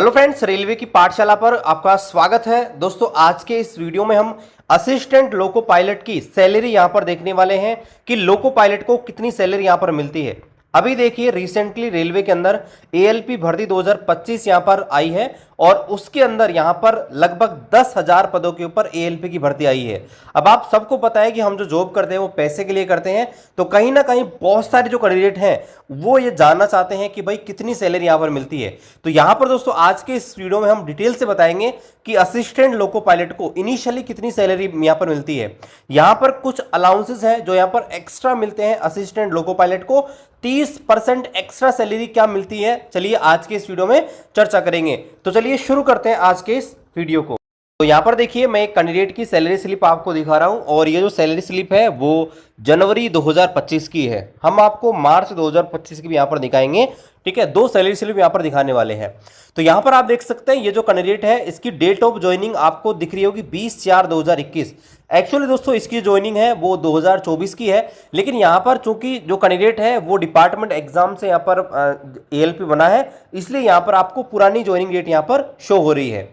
Hello friends, railway की पाठशाला पर आपका स्वागत है। दोस्तों, आज के इस वीडियो में हम असिस्टेंट लोको पायलट की सैलरी यहां पर देखने वाले हैं कि लोको पायलट को कितनी सैलरी यहां पर मिलती है। अभी देखिए, रिसेंटली रेलवे के अंदर एएलपी भर्ती 2025 यहां पर आई है और उसके अंदर यहां पर लगभग 10,000 पदों के ऊपर एएलपी की भर्ती आई है। अब आप सबको पता है कि हम जो जॉब करते हैं वो पैसे के लिए करते हैं, तो कहीं ना कहीं बहुत सारे जो कैंडिडेट हैं वो ये जानना चाहते हैं कि भाई कितनी सैलरी यहां पर मिलती है। तो यहां पर दोस्तों आज के इस वीडियो में हम डिटेल से बताएंगे कि असिस्टेंट लोको पायलट को इनिशियली कितनी सैलरी यहां पर मिलती है। यहां पर कुछ अलाउंसेस हैं जो यहां पर एक्स्ट्रा मिलते हैं असिस्टेंट लोको पायलट को। 30% एक्स्ट्रा सैलरी क्या मिलती है, चलिए आज के इस वीडियो में चर्चा करेंगे। तो चलिए शुरू करते हैं आज के इस वीडियो को। तो यहां पर देखिए, मैं एक कैंडिडेट की सैलरी स्लिप आपको दिखा रहा हूं और ये जो सैलरी स्लिप है वो जनवरी 2025 की है। हम आपको मार्च 2025 की भी यहां पर दिखाएंगे। ठीक है, दो सैलरी स्लिप यहां पर दिखाने वाले हैं। तो यहां पर आप देख सकते हैं ये जो कैंडिडेट है इसकी डेट ऑफ ज्वाइनिंग आपको दिख रही होगी 20/4/2021। एक्चुअली दोस्तों इसकी ज्वाइनिंग है वो 2024 की है, लेकिन यहां पर चूंकि जो कैंडिडेट है वो डिपार्टमेंट एग्जाम से यहां पर एएलपी बना है, इसलिए यहां पर आपको पुरानी ज्वाइनिंग डेट यहां पर शो हो रही है।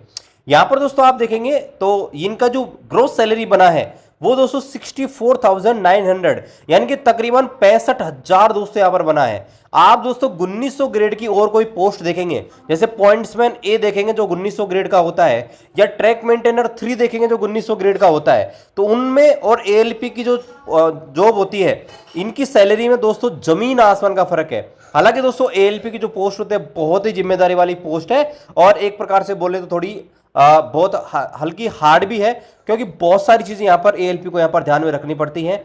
यहां पर दोस्तों आप देखेंगे तो इनका जो ग्रोस सैलरी बना है वो दोस्तों 64,900 यानी कि तकरीबन 65,000 दोस्तों यहां पर बना है। आप दोस्तों 1900 ग्रेड की और कोई पोस्ट देखेंगे, जैसे पॉइंट्समैन ए देखेंगे जो 1900 ग्रेड का होता है, या ट्रैक मेंटेनर 3 देखेंगे जो 1900 ग्रेड का होता है, तो उनमें और एएलपी की जो जॉब होती है इनकी सैलरी में दोस्तों जमीन आसमान का फर्क है। हालांकि दोस्तों एएलपी की जो पोस्ट होते हैं बहुत ही जिम्मेदारी वाली पोस्ट है और एक प्रकार से बोले तो थोड़ी बहुत हल्की हार्ड भी है, क्योंकि बहुत सारी चीजें यहां पर एएलपी को यहां पर ध्यान में रखनी पड़ती हैं।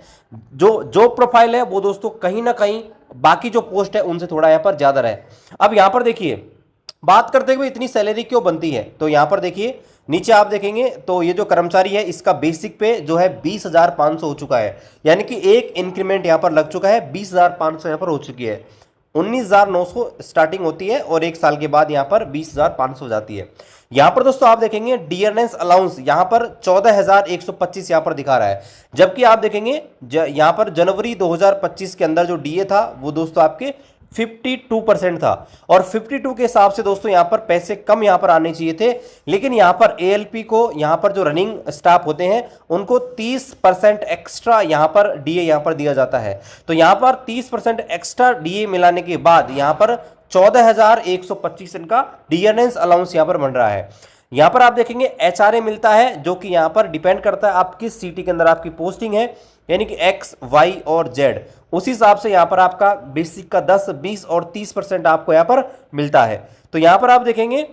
जो प्रोफाइल है वो दोस्तों कहीं ना कहीं बाकी जो पोस्ट है उनसे थोड़ा यहां पर ज्यादा रहे। अब यहां पर देखिए, बात करते हुए इतनी सैलरी क्यों बनती है, तो यहां पर देखिए नीचे आप देखेंगे तो ये जो कर्मचारी है इसका बेसिक पे जो है 20,500 हो चुका है, यानी कि एक इंक्रीमेंट यहां पर लग चुका है। 20,500 यहां पर हो चुकी है। 19,900 स्टार्टिंग होती है और एक साल के बाद यहां पर 20,500 हो जाती है। यहां पर दोस्तों आप देखेंगे डियरनेस अलाउंस यहां पर 14,125 यहां पर दिखा रहा है, जबकि आप देखेंगे यहां पर जनवरी 2025 के अंदर जो डीए था वो दोस्तों आपके 52% था और 52 के हिसाब से दोस्तों यहां पर पैसे कम यहां पर आने चाहिए थे, लेकिन यहां पर एएलपी को यहां पर जो रनिंग स्टाफ होते हैं उनको 30% एक्स्ट्रा यहां पर डीए यहां पर दिया जाता है। तो यहां पर 30% एक्स्ट्रा डीए मिलाने के बाद यहां पर 14,125 इनका डियरनेस अलाउंस यहां पर बन रहा है। यहां पर आप देखेंगे एचआरए मिलता है, जो कि यहां पर डिपेंड करता है आप किस सिटी के अंदर आपकी पोस्टिंग है, यानी कि एक्स, वाई और जेड। उसी हिसाब से यहां पर आपका बेसिक का 10, 20 और 30% आपको यहां पर मिलता है। तो यहां पर आप देखेंगे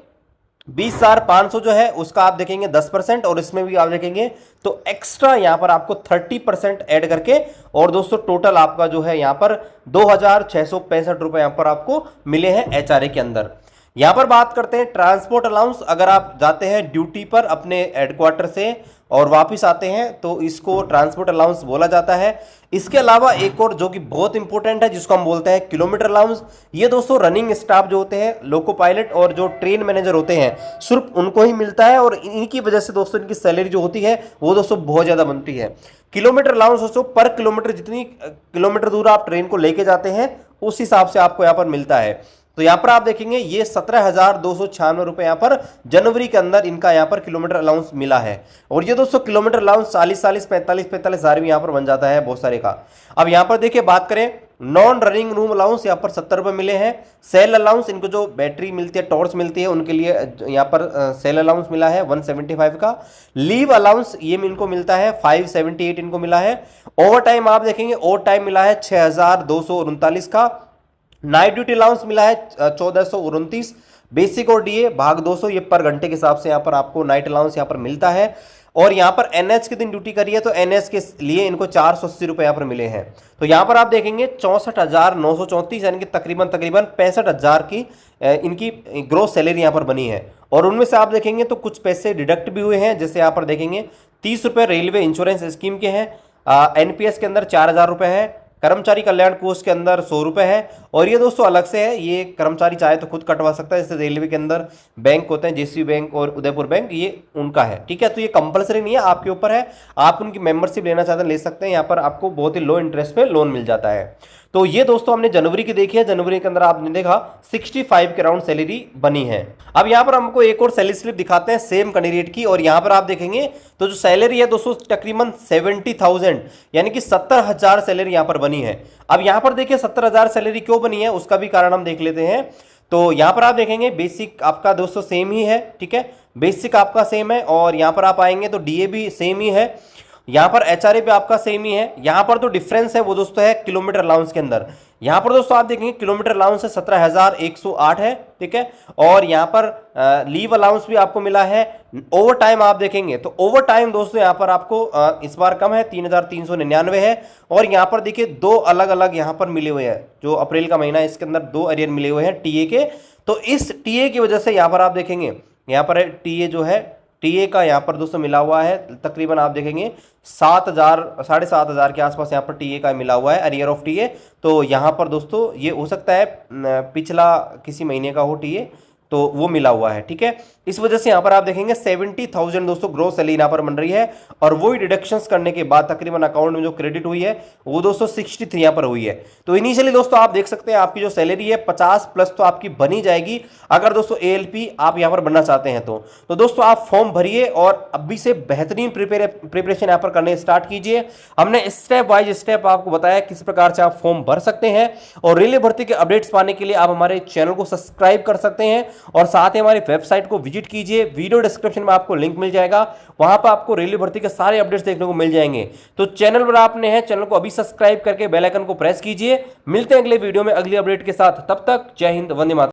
20,500 जो है उसका आप देखेंगे 10%, और इसमें भी आप देखेंगे तो एक्स्ट्रा यहां पर आपको 30% ऐड करके, और दोस्तों टोटल आपका जो है यहां पर 2,665 रुपए यहां पर आपको मिले हैं एचआरए के अंदर। यहां पर बात करते हैं ट्रांसपोर्ट अलाउंस। अगर आप जाते हैं ड्यूटी पर अपने हेडक्वार्टर से और वापस आते हैं तो इसको ट्रांसपोर्ट अलाउंस बोला जाता है। इसके अलावा एक और जो कि बहुत इंपॉर्टेंट है जिसको हम बोलते हैं किलोमीटर अलाउंस। ये दोस्तों रनिंग स्टाफ जो होते हैं लोको पायलट और जो ट्रेन मैनेजर होते हैं सिर्फ उनको ही मिलता है, और इनकी वजह से दोस्तों इनकी सैलरी जो होती है वो दोस्तों बहुत ज्यादा बनती है। किलोमीटर अलाउंस दोस्तों पर किलोमीटर, जितनी किलोमीटर दूर आप ट्रेन को लेके जाते हैं उस हिसाब से आपको यहाँ पर मिलता है। तो यहां पर आप देखेंगे ये 17,296 रुपए यहां पर जनवरी के अंदर इनका यहां पर किलोमीटर अलाउंस मिला है, और ये दोस्तों किलोमीटर अलाउंस 40, 45 हजार भी यहां पर बन जाता है बहुत सारे का। अब यहां पर देखिए बात करें नॉन रनिंग रूम अलाउंस यहां पर 70 रुपए मिले हैं। सेल अलाउंस, इनको जो बैटरी मिलती है, टॉर्च मिलती है, उनके लिए यहां पर सेल अलाउंस मिला है 175 का। लीव अलाउंस ये इनको मिलता है 578 इनको मिला है। ओवर टाइम आप देखेंगे ओवर टाइम मिला है 6,239 का। नाइट ड्यूटी अलाउंस मिला है 1,429। बेसिक और डीए भाग 200 ये पर घंटे के हिसाब से यहां पर आपको नाइट अलाउंस यहां पर मिलता है। और यहां पर एनएच के दिन ड्यूटी करी है तो एनएच के लिए इनको 480 रुपए यहां पर मिले हैं। तो यहां पर आप देखेंगे 64,934 यानी कि तकरीबन 65,000 की इनकी ग्रोस सैलरी यहां पर बनी है। और उनमें से आप देखेंगे तो कुछ पैसे डिडक्ट भी हुए हैं, जैसे यहां पर देखेंगे 30 रुपए रेलवे इंश्योरेंस स्कीम के हैं, एनपीएस के अंदर 4,000 रुपए है, कर्मचारी कल्याण कोष के अंदर 100 रुपए है, और ये दोस्तों अलग से है, ये कर्मचारी चाहे तो खुद कटवा सकता है। जैसे रेलवे के अंदर बैंक होते हैं, जेसीबी बैंक और उदयपुर बैंक, ये उनका है। ठीक है, तो ये कंपलसरी नहीं है, आपके ऊपर है, आप उनकी मेंबरशिप लेना चाहते हैं ले सकते हैं। यहाँ पर आपको बहुत ही लो इंटरेस्ट पे लोन मिल जाता है। तो ये दोस्तों हमने जनवरी की देखी है, जनवरी के अंदर आपने देखा 65 के अराउंड सैलरी बनी है। अब यहाँ पर हमको एक और सैलरी स्लिप दिखाते हैं सेम कैंडिडेट की, और यहाँ पर आप देखेंगे तो जो सैलरी है दोस्तों तकरीबन 70,000 यानी कि 70,000 सैलरी यहाँ पर बनी है। अब यहाँ पर देखिए 70,000 सैलरी क्यों बनी है उसका भी कारण हम देख लेते हैं। तो यहाँ पर आप देखेंगे बेसिक आपका दोस्तों सेम ही है, ठीक है, बेसिक आपका सेम है, और यहाँ पर आप आएंगे तो डीए भी सेम ही है, यहाँ पर एचआरए भी आपका सेम ही है। यहाँ पर तो डिफरेंस है वो दोस्तों है किलोमीटर अलाउंस के अंदर। यहाँ पर दोस्तों आप देखेंगे किलोमीटर अलाउंस है 17,108 है, ठीक है, और यहाँ पर लीव अलाउंस भी आपको मिला है। ओवर टाइम आप देखेंगे तो ओवर टाइम दोस्तों यहाँ पर आपको इस बार कम है 3,399 है, और यहाँ पर देखिए दो अलग अलग यहाँ पर मिले हुए हैं, जो अप्रैल का महीना है इसके अंदर दो एरियर मिले हुए हैं टीए के। तो इस टीए की वजह से यहाँ पर आप देखेंगे यहाँ पर टीए जो है टीए का यहाँ पर दोस्तों मिला हुआ है तकरीबन आप देखेंगे 7,000 7,500 के आसपास यहाँ पर टीए का मिला हुआ है अरियर ऑफ टीए। तो यहाँ पर दोस्तों ये हो सकता है पिछला किसी महीने का हो टीए, तो वो मिला हुआ है, ठीक है। इस वजह से यहाँ पर आप देखेंगे 70,000 दोस्तों ग्रोस सैलरी यहाँ पर बन रही है, और वही डिडक्शंस करने के बाद तकरीबन अकाउंट में जो क्रेडिट हुई है वो दोस्तों 63 यहाँ पर हुई है। तो इनिशियली दोस्तों आप देख सकते हैं आपकी जो सैलरी है 50 प्लस तो आपकी बनी जाएगी अगर दोस्तों एएलपी आप यहाँ पर बनना चाहते हैं तो दोस्तों आप फॉर्म भरिए और अभी से बेहतरीन प्रिपरेशन यहाँ पर करने स्टार्ट कीजिए। हमने स्टेप वाइज स्टेप आपको बताया किस प्रकार से आप फॉर्म भर सकते हैं, और रेलवे भर्ती के अपडेट्स पाने के लिए आप हमारे चैनल को सब्सक्राइब कर सकते हैं, और साथ ही हमारी वेबसाइट को विजिट कीजिए। वीडियो डिस्क्रिप्शन में आपको लिंक मिल जाएगा, वहां पर आपको रेलवे भर्ती के सारे अपडेट्स देखने को मिल जाएंगे। तो चैनल पर आपने है, चैनल को अभी सब्सक्राइब करके बेल आइकन को प्रेस कीजिए। मिलते हैं अगले वीडियो में अगली अपडेट के साथ, तब तक जय हिंद, वंदे मातरम।